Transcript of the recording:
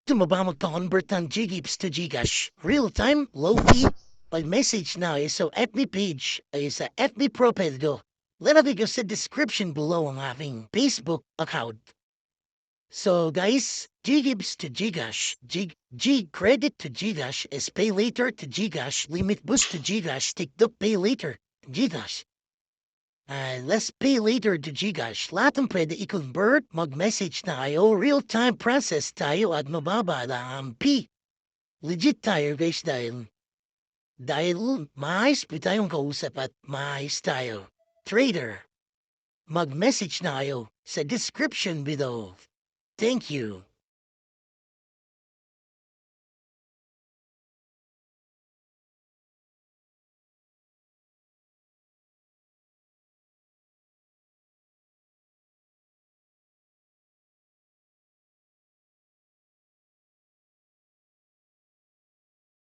Gusto mo ba magpa-convert ng Ggips to Gcash? Real-time, low-fee? Pag-message na ay sa FB page ay sa FB profile ko. Lalagay ko sa description below ang aking Facebook account. So guys, Ggips to Gcash, G credit to Gcash is pay later to Gcash, limit boost to Gcash, TikTok pay later, Gcash. Let's pay later to Gcash. Lahat ng pwede i-convert, mag-message na kayo, real-time process tayo at mababa lang ang fee. Legit tayo guys dahil maayos po tayong kausap at maayos tayo. Trader, mag-message na kayo sa description below. Thank you.